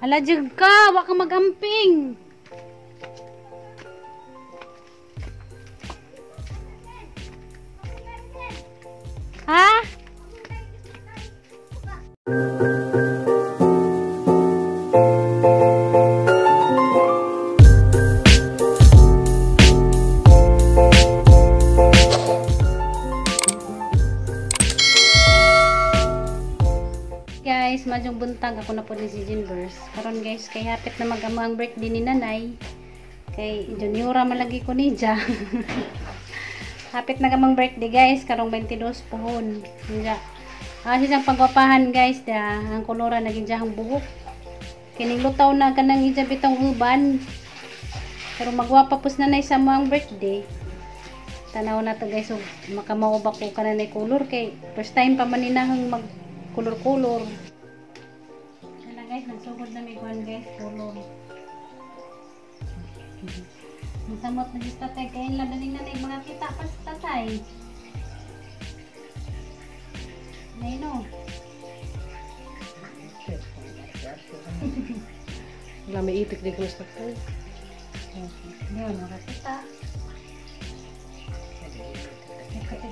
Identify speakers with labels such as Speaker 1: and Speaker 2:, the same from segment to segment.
Speaker 1: Hala jud ka, wa ka magamping. Ha? Guys, madyong buntag ako na po ni si Jinvers. Karon guys, kay hapit na mag-amang birthday ni nanay. Kay juniora malagi ko ni Ja. Hapit na gamang birthday guys, karong 22 pohon. Ja. Siyang pagwapahan guys, da ang kolora naging jahang buhok. Kining lutaw na kanang ija bitong uban. Pero magwapa pus nanay sa moang birthday. Tanaw na to guys, so makamauba ko kananay color kay first time pa maninahang mag kulor-kulor. Yan na guys, nagsugod na may kuhan guys, kulor. Masamot na just tatay, kain lang daling nanay, mga kita pa sa tatay. Nay no.
Speaker 2: Wala may itik din ko sa tatay.
Speaker 1: Yan, makakita.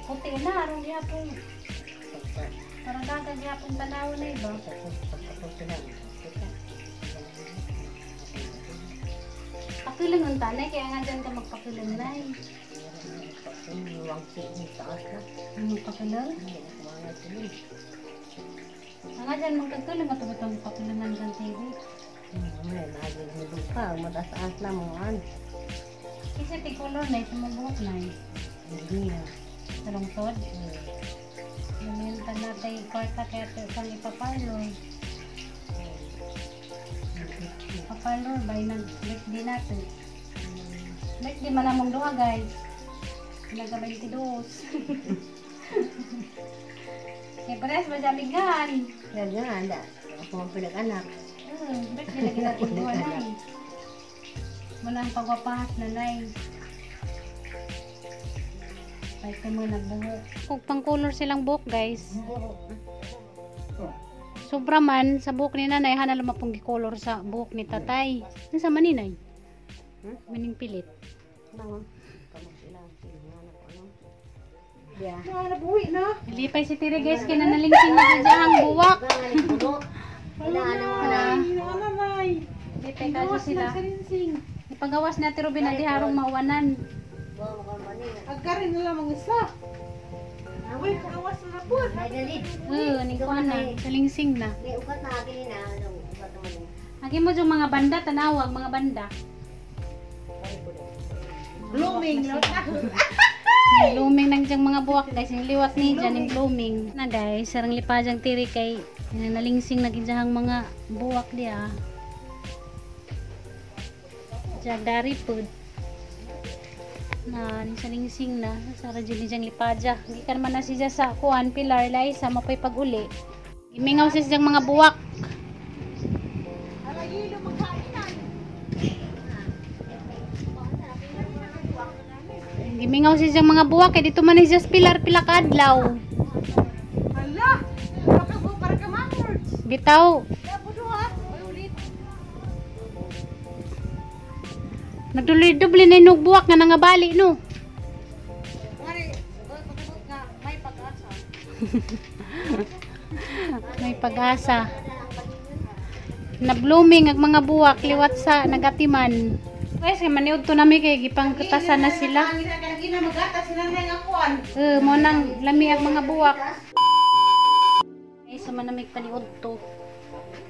Speaker 1: Puti na, arong yapong. Parang gagagyapong tanaw na iba. Pakilang ang tanay, kaya nga dyan ka magpakilang na eh. Pakilang? Nga dyan magkakilang at batang pakilangan dyan TV.
Speaker 2: May naging hindi pa, mataas na mga
Speaker 1: Kasi tikulor na, sumubuot na eh.
Speaker 2: hindi na.
Speaker 1: Salungtod? Namintan natin kwarta kaya ito isang ipaparlor. Ipaparlor ba yung nag-birthday natin? Birthday man namang doha guys. Pinaga 22. Kaya pares ba jamigan?
Speaker 2: Yan nga, anda. Ako ang pinag-anak.
Speaker 1: Birthday lagi natin doha na eh. Muna ang pagwapahas na na eh. Kahit ka mo nagbuhok. Kung pang color silang buhok guys. Sobra man sa buhok ni nanay, hana lumapong gikolor sa buhok ni tatay. Ano sa maninay? Maning pilit.
Speaker 2: Nabuhi na.
Speaker 1: Lipay si Tiri guys, kinanalingsing na diyahang buwak. Lipay kaso sila. Ipagawas na Tiro binadiharong mauwanan.
Speaker 2: Agkarin na lang mga isa. Uy, kawas na po.
Speaker 1: Nikuha na. Salingsing na.
Speaker 2: May ugat na akin na. Ugat naman.
Speaker 1: Agi mo yung mga banda, tanawag, mga banda.
Speaker 2: Blooming, no?
Speaker 1: Blooming nang diyang mga buwak guys. Yung liwat ni dyan, yung blooming. Na guys, sarang lipajang tiri kay nalingsing na gijahang mga buwak dia. Jagdari food. Na nisalingsing na sa radyo ni Jang Lipaja. Gikan man na siya sa kuan pilar lay sa mapay pag-uli. Imingaw siya siyang mga buwak. Gimingaw siya siyang mga buwak kay dito man siya sa pilar pila ka adlaw.
Speaker 2: Hala, baka mo para ka mamords.
Speaker 1: Bitaw. Nagduloy-dubli na yung buwak nga nangabali, no?
Speaker 2: May pag-asa.
Speaker 1: May pag-asa. Na-blooming ang mga buwak, liwat sa nagatiman. Guys, maniud to nami kay gipang katasan na sila. Mo nang lami ang mga buwak. Ay, sumanamig paniud to.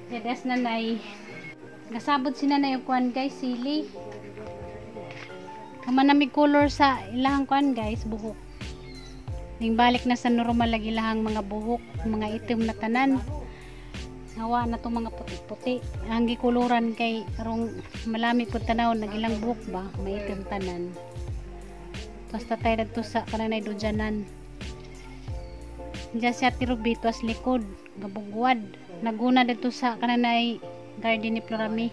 Speaker 1: Dedas nanay. Gasabot si nanay yung kuan guys, sili. Kamanamig color sa ilahang kuan guys, buhok. Ning balik na sa normal lagi ilahang mga buhok, mga itim na tanan. Hawa na tong mga puti-puti. Ang gikuluran kay karong malami pud tanaw nagilang buhok ba, may itim tanan. Basta tayo dito sa kananay dudyanan. Diyan siya tirubito as likod, gabugwad. Naguna dito sa kananay garden ni Florami.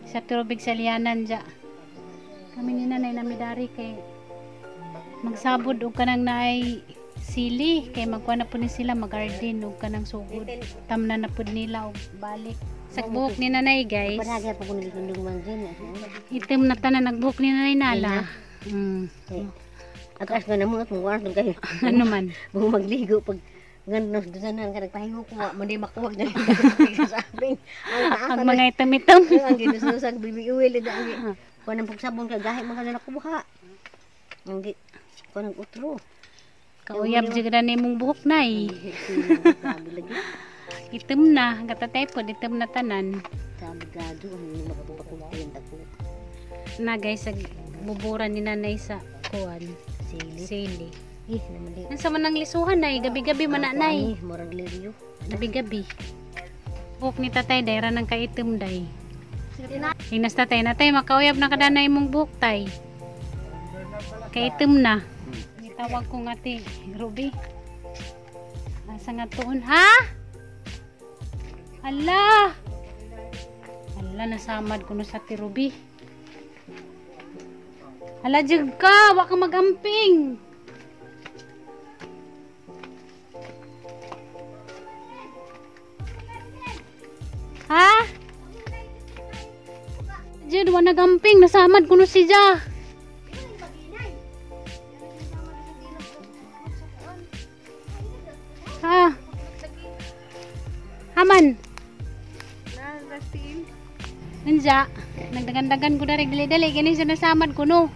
Speaker 1: Sa turubig sa lianan dya. Kami ni nanay namidari kay magsabod og kanang naay sili kay magkuha na po ni sila mag-garden og kanang sugod. Tamna na pud nila og balik. Sa buhok ni nanay guys.
Speaker 3: Panagay pa ko nagkundong man din.
Speaker 1: Itim na tanan nagbuhok ni nanay nala.
Speaker 3: At as nga naman at mong kayo.
Speaker 1: Ano man.
Speaker 3: Kung magligo pag gano'n dosanan ka nagpahingo ko, mandi makuwag na sabing.
Speaker 1: Ang mga itim-itim.
Speaker 3: Ang ginususag bibi uwil ang kuan ang pagsabon ka gahi mga nakuha. Ang kuan ang utro.
Speaker 1: Kauyab jud ni mong buhok nay.
Speaker 3: Sabi lagi.
Speaker 1: Itim na, gatatay po itim na tanan.
Speaker 3: Sabi gado ang magpapakumpin ako.
Speaker 1: Na guys, buburan ni nanay sa kuan.
Speaker 3: Sili.
Speaker 1: Sili.
Speaker 3: Naman di.
Speaker 1: Nasa man ang lisuhan nay, gabi-gabi man na nay.
Speaker 3: Murag liryo.
Speaker 1: Gabi-gabi. Buhok ni tatay dayra nang kaitim day. Inas tatay natay makauyab na kadanay mong buhok tay. Kaitim na. Tawag ko nga ti Ruby. Asa nga tuon ha? Hala. Hala nasamad ko no sa ti Ruby. Hala jud ka, wa ka magamping. Ha? Jud wa nagamping, nasamad ko no siya. Ha? Haman. Nanja, nagdagan-dagan ko na rin dali-dali, ganun siya nasamad ko no.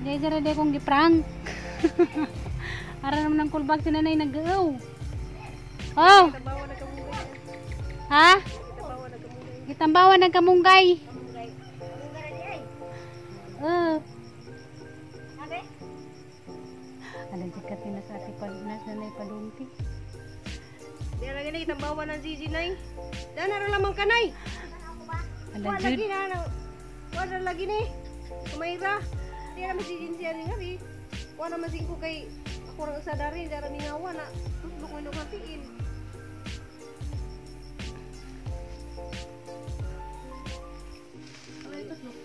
Speaker 1: Dahil dahil kong giprang. Ara naman ng kulbag si nanay nag-gaw. Oh! Ha? Gitambawa ng kamunggay. Alam jika tinas ati padunas nanay padungti.
Speaker 2: Di ra gani tambawa ng Gigi nay. Dana ra lamang kanay.
Speaker 1: Ala
Speaker 2: Wala lagi
Speaker 1: jud.
Speaker 2: na. Wala lagi ni. Kumayra. Di ra masigin siya ni ngari. Wala masing ko kay ako ra sa dari dara mingawa na. Tuslok mo hatiin.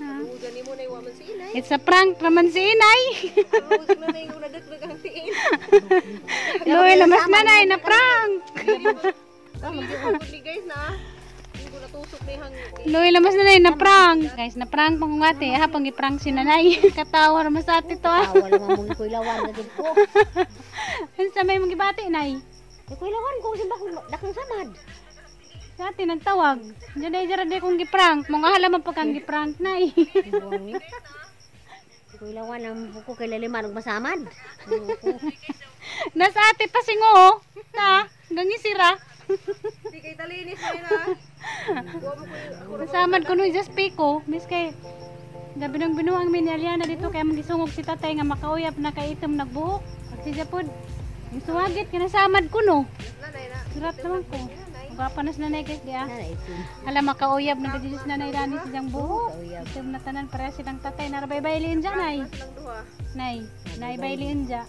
Speaker 2: Ugan ni mo na iwa man si inay.
Speaker 1: It's a prank naman si inay.
Speaker 2: Ugan na yung nadagdag ang tiin.
Speaker 1: Loy lamas nanay na prank.
Speaker 2: Ang ni guys na. Hindi ko natusok ni hang.
Speaker 1: Loy lamas nanay na prank. Guys, na prank pang ngati. Ha, pang i-prank si nanay. Katawa naman sa ati to.
Speaker 3: Awal nga mo ko ilawan na ko.
Speaker 1: Ano sa may mga bati nay?
Speaker 3: Ko ilawan ko simba ko dakang samad.
Speaker 1: Sa ati nagtawag. Diyan ay jara di kong gi-prank. Mga halaman pa kang gi-prank nay.
Speaker 3: Ko ilawan ang buko kay laliman og masamad.
Speaker 1: Nasa ati pa singo. Ta, gangisira.
Speaker 2: Di kay talinis na na.
Speaker 1: Nasamad ko no just piko. Miss kay gabi nang binuang minyaliana dito kaya magisungog si tatay nga makauyap na kaitom nagbuhok. Pag si Japod, isuwagit kinasamad ko no.
Speaker 2: Nanay na.
Speaker 1: Surat naman ko. Magapanas na guys di ah.
Speaker 3: Nara ito.
Speaker 1: Alam makauyab na gadis na nairani siyang buhok.
Speaker 3: Kauyab.
Speaker 1: Itom na tanan para silang tatay narabaybay-liin dyan ay.
Speaker 2: Silang duha.
Speaker 1: Nay, naibay-liin dyan.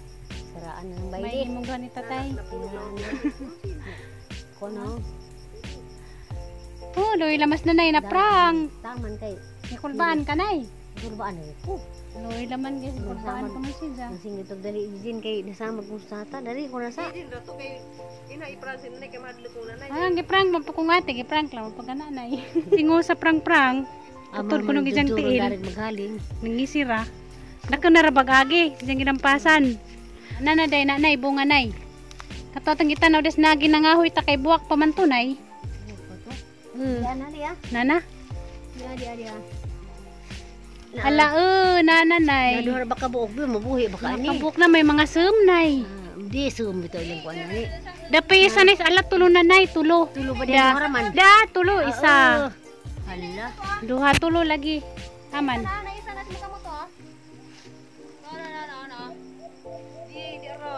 Speaker 3: Saraan ng
Speaker 1: May
Speaker 3: bayi.
Speaker 1: imong ni tatay.
Speaker 3: Kono.
Speaker 1: Oh, loy lamas na nay na prank.
Speaker 3: Taman kay.
Speaker 1: Ikulbaan ka nay.
Speaker 3: Gurbaan na ko.
Speaker 1: Loy laman guys, ikulbaan ko mo siya.
Speaker 3: Ang singit og dali din kay nasama ko sa tata dari ko na sa.
Speaker 2: Din rato kay ina ipransin na kay madlo ko nanay.
Speaker 1: Ah, giprank mo pa kung ate, giprank lang pag nanay. Singo sa prank-prank. Tutol ko nung isang tiil.
Speaker 3: Maghaling.
Speaker 1: Nangisira. Naka narabagagi, isang ginampasan. Nanaday nanay, bunga nay. Katotang itanaw des nagi nangahoy ta kay buwak pamantunay.
Speaker 3: Ana dia.
Speaker 1: Nana?
Speaker 3: Dia.
Speaker 1: Ala, nanay.
Speaker 3: Naduhar baka buok bi mabuhi baka ani.
Speaker 1: Nakabuk na may mga sumnay.
Speaker 3: Di sum bitaw lang ko ani.
Speaker 1: Dapat isa na ala tulo nanay, tulo.
Speaker 3: Tulo ba dia haraman?
Speaker 1: Da, tulo, isa.
Speaker 3: Hala.
Speaker 1: Duha, tulo lagi. Taman.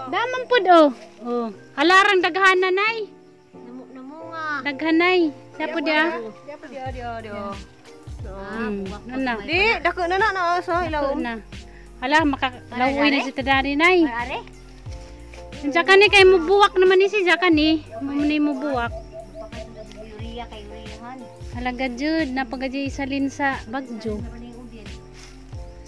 Speaker 1: Daman pud oh. Oh, halarang daghan nanay.
Speaker 3: Namunga.
Speaker 1: Daghanay. Siya pud dia.
Speaker 2: Dia.
Speaker 1: Nana.
Speaker 2: Di, dako na na sa ilaw.
Speaker 1: Na. Hala, makalaway na si tadari nay.
Speaker 3: Are.
Speaker 1: Sa kani kay mubuwak naman ni siya kani. Mamuni mubuwak.
Speaker 3: Uriya kay uriyahan.
Speaker 1: Halaga jud napagaji isalin sa bagjo.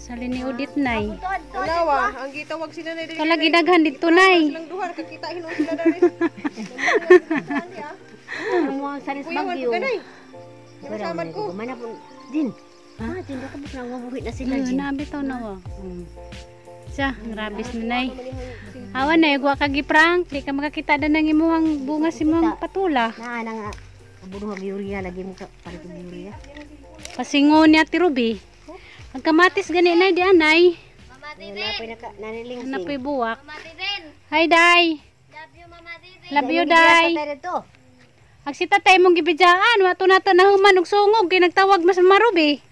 Speaker 1: Salin ni Udit nay.
Speaker 2: Unawa, ang gitawag sila na diri.
Speaker 1: Kalagi daghan dito nay.
Speaker 2: Silang duha nakakita hinuon sila dari.
Speaker 3: Mo saris
Speaker 2: Kuya,
Speaker 3: bagyo.
Speaker 2: kanay. Nasamad ko.
Speaker 3: Mana pun din. Ah, din ka buk nang mabuhit na sila din.
Speaker 1: Nabi to na wa. Siya, ang rabis na nay. Awan na, gwa kagi prank. Di ka makakita na nang imuhang bunga si mong patula.
Speaker 3: Na nga abuno mag urea lagi mo ka para to urea.
Speaker 1: Pasingon niya ti Ruby. Magkamatis gani nay di anay.
Speaker 2: Mama
Speaker 3: Napoy na naniling.
Speaker 1: Napoy buwak.
Speaker 2: Mama Diden.
Speaker 1: Hi, Day.
Speaker 2: Love you, Mama Diden.
Speaker 1: Love you, Day. Ang si tatay mong gibidyaan, wato na to nahuman og sungog, kay nagtawag mas marubi.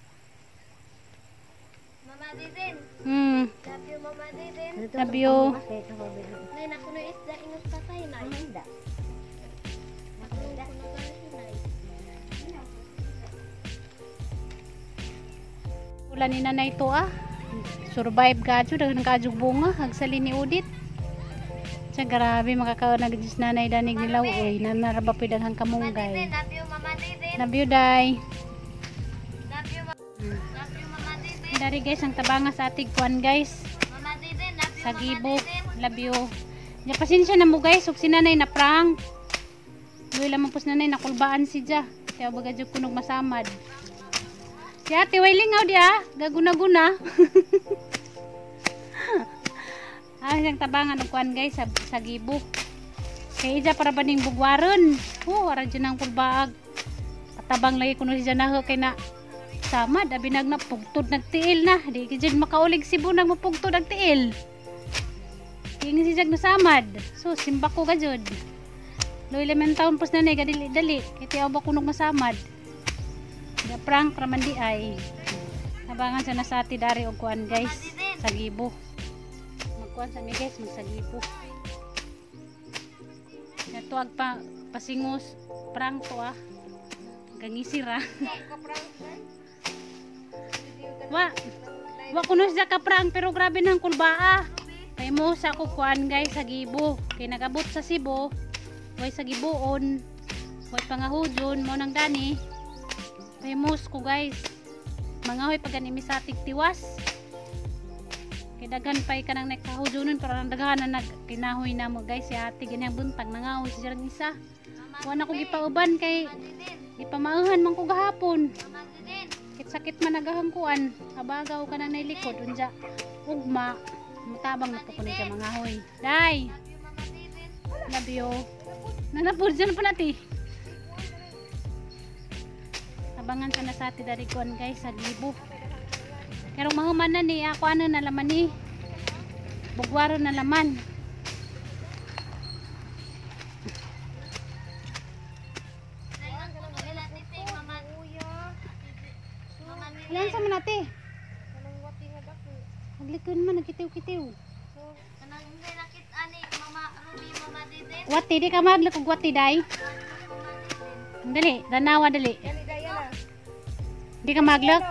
Speaker 2: Mama Diden. Love you, Mama Diden.
Speaker 1: Love you.
Speaker 2: Nay, naku na isda ingat tatay na.
Speaker 3: Hindi.
Speaker 1: Wala ni nanay to survive kadyo daghang kadyo bunga hagsali ni Udit. Sa grabe makakaon Diyos nanay danig nila oy nanaraba pud daghang kamunggay.
Speaker 2: Love you, Mama Diden.
Speaker 1: Love you, Day.
Speaker 2: Love you, Love you, Mama Diden.
Speaker 1: Dari guys ang tabanga sa atig kuan guys.
Speaker 2: Mama Diden, love you,
Speaker 1: Sa
Speaker 2: Mama
Speaker 1: gibo.
Speaker 2: Diden.
Speaker 1: Love you. Ya pasensya na mo guys ug si nanay na prank. Duy lamang pus nanay nakulbaan si Ja. Kaya baga jud kunog masamad. Si Ate Wailingaw dia, gaguna-guna. Ang tabangan og kuan guys sa gibo. Kay ija para baning bugwaron. Ara dyan ang kulbaag. Patabang lagi kuno si Janaho kay na samad abi nagpugtod nagtiil na. Di gyud makaulig sibo nagmapugtod nagtiil. King si Jag nasamad. So simba ko gajud. Loy lemon taon pus na nay gadili-dali. Kay tiaw ba kunog masamad. Ya prank raman di ay. Tabangan sa nasati dari og kuan guys sa gibo. Magkuan sa mi guys sa gibo. Natuag pa pasingos prank to gangisira. Wa kuno siya ka prank pero grabe nang kulbaa. Kay mo sa ko kuan guys sa gibo. Kay nagabot sa Cebu, way sa gibuon, way pangahudyon mo nang dani. Kay mos ko guys. Mangahoy pag animi sa tiwas. Kay daghan pay kanang nakahudyonon para nang daghan na nagkinahoy na mo guys. Si ate ganyang buntag nangahoy siya ng isa. Wala ko gipauban kay ipamauhan man ko gahapon. Sakit man nagahangkuan. Abagaw ka na nailikod unja. Ugma. Mutabang na po ko niya mga hoy. Day. Love you. Nanapod dyan pa natin. Tabangan ka na sa ati dari kuan guys sa gibo. Pero mahuman na ni ako ano na laman ni. Bugwaro na laman. Ilan sa man ate? Naglikod man, nagkitiw-kitiw. Wati, di ka maglikog wati, day. Dali, danawa, dali. Di ka maglok?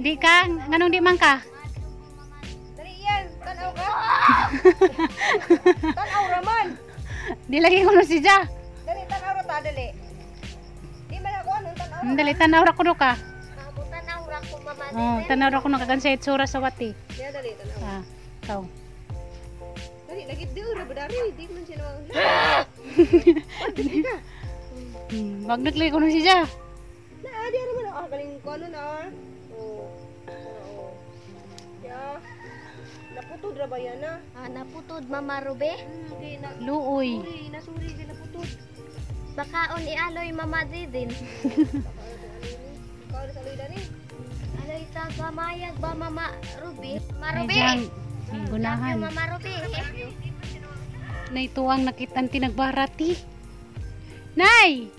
Speaker 1: Di ka? Ganong di man ka?
Speaker 2: Dali yan, tanaw ka. Tanaw raman.
Speaker 1: Di lagi ko na si Ja.
Speaker 2: Dali, tanaw ra ta, dali. Di man ako anong tanaw ra.
Speaker 1: Dali, tanaw ra ko no ka.
Speaker 2: Tanaw ra ko, Mama.
Speaker 1: Oh, tanaw ra ko no kagan sa itsura sa wati.
Speaker 2: Diya, dali, tanaw.
Speaker 1: Ikaw.
Speaker 2: Dali, lagi di ura ba dari? Di man siya naman.
Speaker 1: Bagnak lagi ko na si Ja.
Speaker 2: Di naman ako. Galing ko ano na. Oo. Ya. Naputod ra ba yan na?
Speaker 3: Naputod Mama Ruby.
Speaker 2: Di na.
Speaker 1: Luoy.
Speaker 2: Nasuri, di naputod.
Speaker 3: Bakaon ialoy Mama Didin.
Speaker 2: Ikaw sa luida ni.
Speaker 3: Aloy ta gamayag ba Mama Ruby? Mama
Speaker 1: Ay,
Speaker 3: Ruby.
Speaker 1: Jang. Gunahan.
Speaker 3: Mama Ruby.
Speaker 1: Na ito ang nakitan tinagbarati. Nay!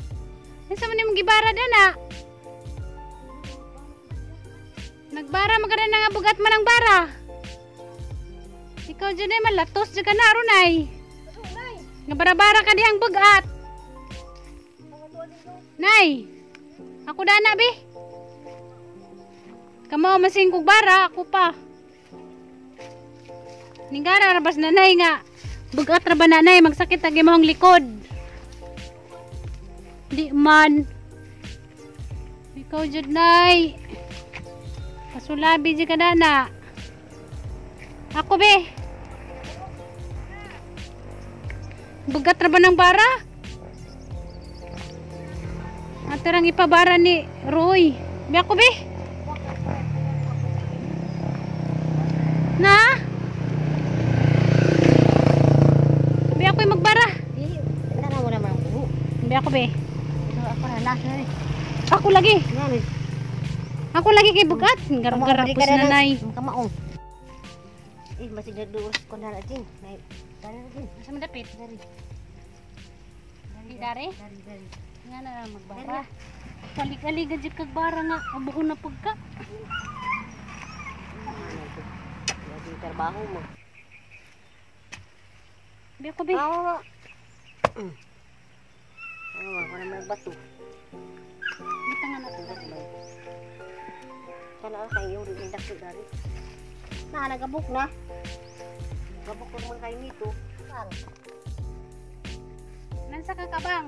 Speaker 1: Nasa man yung gibara na na? Nagbara magkana na nga bugat man ang bara. Ikaw dyan ay malatos dyan ka na runay. Nga bara-bara ka dihang bugat. Nay! Ako dana be. Kamo masingkog bara, ako pa. Ningara rabas nanay nga. Bugat ra ba nanay magsakit agi mo ang likod. Di man. Ikaw jud nay. Pasulabi di ka dana. Ako be. Bugat ra ba ng bara? Ato rang ipabara ni Roy. Bi ako be. Na? Bi ako magbara.
Speaker 3: Di, tara mo naman ako.
Speaker 1: Bi ako be.
Speaker 3: So, ako na, last na rin.
Speaker 1: Ako lagi.
Speaker 3: Yan.
Speaker 1: Ako lagi kay bugat. Garap-garap ko sa nanay.
Speaker 3: Ang kamaong. Masih naduos ko na natin. Dari natin.
Speaker 1: Asa man dapit?
Speaker 3: Dari.
Speaker 1: Dari.
Speaker 3: Dari.
Speaker 1: Nga na lang magbara. Palig-aliga jud kag bara nga. Abuko na pagka.
Speaker 3: Lagi trabaho mo.
Speaker 1: Bi ako be.
Speaker 3: Oo. Ano ako naman bato.
Speaker 1: Bitangan na to.
Speaker 3: Sana ako kayo rin yung dakto dari. Nagabok na. Gabok ko naman kayo nito. Saan?
Speaker 1: Nansa ka kabang?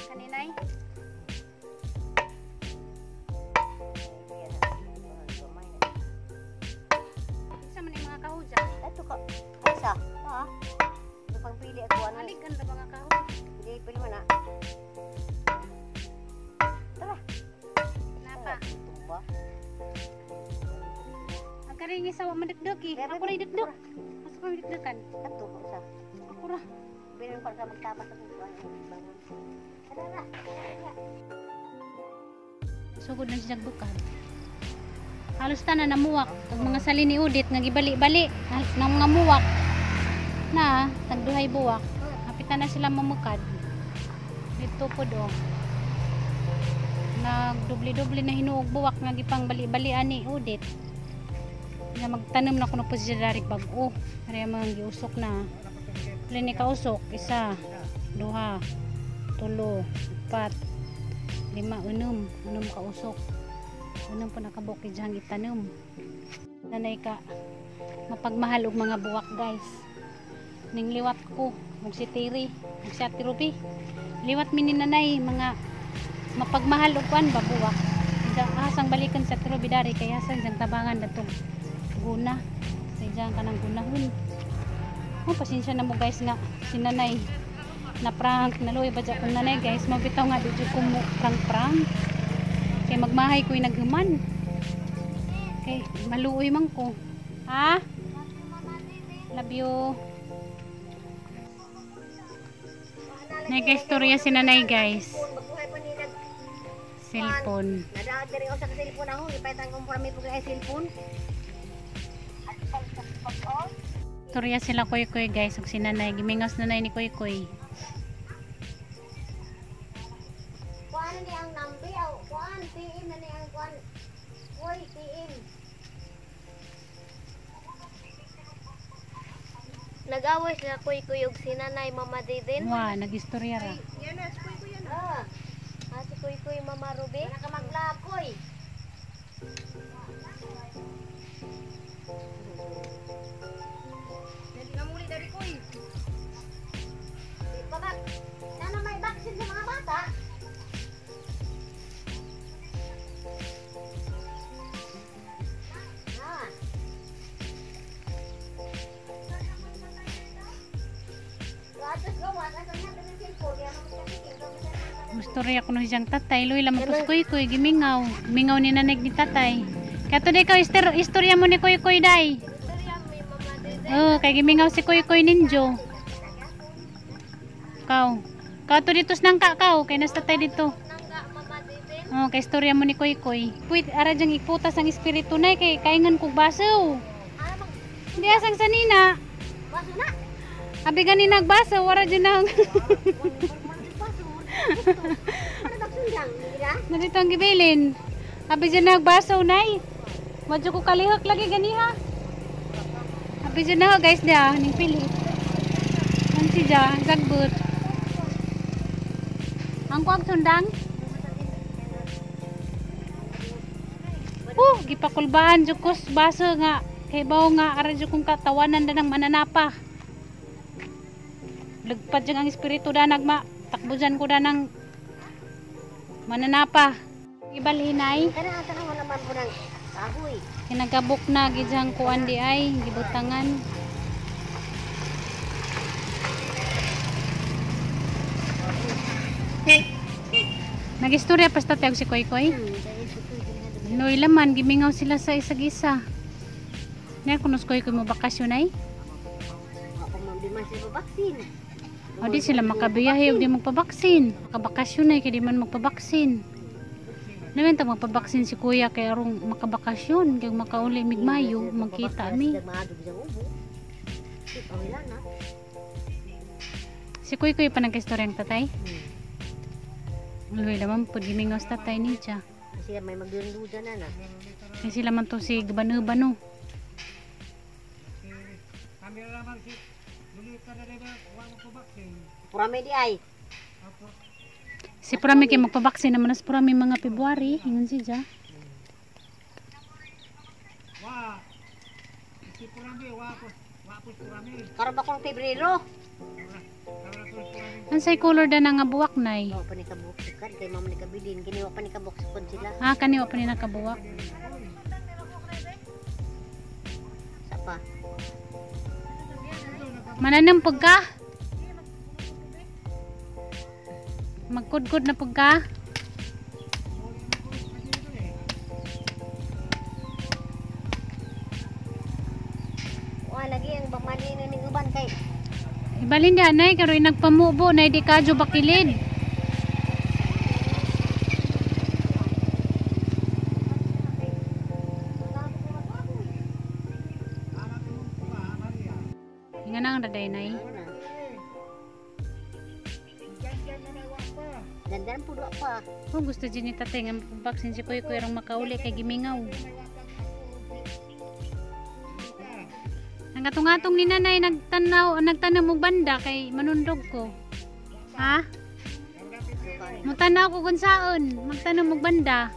Speaker 1: Kaninay? Isa man yung mga kahudya.
Speaker 3: Ito ka. Isa. Ha? Ito pang pili ako. Ano?
Speaker 1: Maligan na mga kahudya.
Speaker 3: Hindi, pili mo na. Tara.
Speaker 1: Napa.
Speaker 3: Ito ba?
Speaker 1: Karing isa wa madagdag eh. Ako na idagdag. Asa ko idagdagan?
Speaker 3: Ito. Isa.
Speaker 1: Ako ra.
Speaker 3: Bilang para sa magtapas ako. Tara.
Speaker 1: Sugod na siya bukan. Halos tanan namuwak. Ang mga sali ni Udit nga gibali-bali ng mga muwak na tagduhay buwak. Hapitan na sila mamukad. Dito po do. Nagdubli-dubli na hinuog buwak nga gipang bali-balian ni Udit. Na magtanom na kuno po siya dari bag-o. Kaya mga giusok na. Wala ni kausok. Isa, duha, tulo, upat, lima, unom. Unom kausok. Unom po nakabok diyang itanom. Nanay ka mapagmahal og mga buwak guys. Ning liwat ko. Ug si Tiri. Ug si Ate Ruby. Liwat mi ni nanay mga mapagmahal og kuan ba buwak. Asang balikan sa Ate Ruby dari kaya asang diyang tabangan datong guna. Sa diyang kanang gunahon. Oh, pasensya na mo guys nga si nanay na prank naluoy ba dyan kung nanay guys mabitaw nga di dyan ko mo prank kay magmahay ko'y naghuman kay maluoy man ko ha love you nag-istorya si nanay guys
Speaker 3: Magbuhay pa ni
Speaker 1: cellphone
Speaker 3: nadaag dari ako sa cellphone ako. Ipaitan ko para may pagkaya cellphone.
Speaker 1: istorya sila koy koy guys ug si nanay gimingas nanay ni koy koy
Speaker 3: Kuan ni ang nambi aw kuan PM na ni ang kuan. Hoy PM.
Speaker 2: Nag-away sila kuy-kuy og si nanay Mama Diden.
Speaker 1: wa nag-istorya ra
Speaker 2: Yan na, kuy ko yan.
Speaker 3: Ah,
Speaker 2: Si kuy-kuy Mama Ruby.
Speaker 3: wala ka maglakoy.
Speaker 2: Dali nga muli dari kuy.
Speaker 3: Bakit? Nana may vaccine sa mga bata? Ah. Atas gawa, atas na sa cellphone, yan ang
Speaker 1: istorya ko no siyang tatay luy lamang pus koy koy gimingaw mingaw ni nanay ni tatay kato di ka istorya mo ni koy koy day
Speaker 2: Storya may Mama Deden.
Speaker 1: oh kay gimingaw si koy koy ninjo kaw to dito nang kakaw kay nasta tay dito
Speaker 2: Nangga Mama Deden.
Speaker 1: oh kay istorya mo ni koy koy puwit ara jang iputas ang espiritu nay kay kaingan kog basaw hindi asang sanina
Speaker 3: baso na.
Speaker 1: abi gani nagbasaw wara jud nang
Speaker 3: Ano nagsundang? Gira?
Speaker 1: narito ang gibilin abi jud nagbasaw nay madyo ko kalihok lagi ganiha abi jud na guys dia ning pili ansi ja sagbut ang kuwag sundang gipakulbahan jud ko baso nga kay bawo nga ara jud kong katawanan danang mananapa lagpad jud ang espiritu danag takbo dyan ko danang mananapa ibalhinay
Speaker 3: Kana asa na naman po ng kahoy.
Speaker 1: kinagabok na gidyang kuan di ay gibutangan Nagistorya pa sa tayo si Koy Koy.
Speaker 3: Dahil ito ito.
Speaker 1: Noy laman, gimingaw sila sa isa-gisa. Ngayon kung Koy Koy mo bakasyon ay.
Speaker 3: Ako man di man sila babaksin.
Speaker 1: O di sila makabiyahe o di magpabaksin. Makabakasyon ay kaya di man magpabaksin. Namin ta magpabaksin si kuya kaya arong makabakasyon. Kaya makauli migmayo, magkita mi.
Speaker 3: Maadog sa ubo. Wala na.
Speaker 1: Si Koy Koy pa nagka-istorya ang tatay. Luwi naman po, gimingaw sa tatay ni siya.
Speaker 3: Kasi may magdunduda na na.
Speaker 1: Kasi sila man to si Gabano-Bano.
Speaker 3: Purame di ay.
Speaker 1: Si Purami kay magpabaksin naman sa Purami mga February. Ingon si siya.
Speaker 3: Karon ba kung Pebrero?
Speaker 1: Ang say color da nga buwak nay.
Speaker 3: Wa pa ni kabuk sukat kay mama ni kabilin kini wa pa ni kabuk sukod sila.
Speaker 1: Ah, kaniwa pa ni nakabuwak.
Speaker 3: Sa pa.
Speaker 1: Mananam pagka. Magkudkod na pagka.
Speaker 3: Wa lagi ang bamani na ning uban kay
Speaker 1: Ibalin di anay karoy nagpamubo nay di kadyo bakilid. Nga nang daday nay.
Speaker 3: dandan po dua pa.
Speaker 1: Oh, gusto din ni tatay nga magpabaksin si Kuya Kuya rong makauli kay gimingaw. Ang atong-atong ni nanay nagtanaw og banda kay manundog ko. Ha? Mutanaw ko kung saan, magtanaw og banda.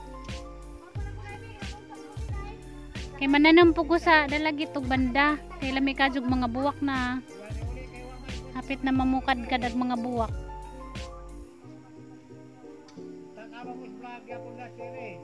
Speaker 1: Kay mananam po ko sa dalagit og banda, kay lami kajog mga buwak na. Hapit na mamukad kad ang mga buwak.
Speaker 4: Tanawa mo vlog yapon na sire.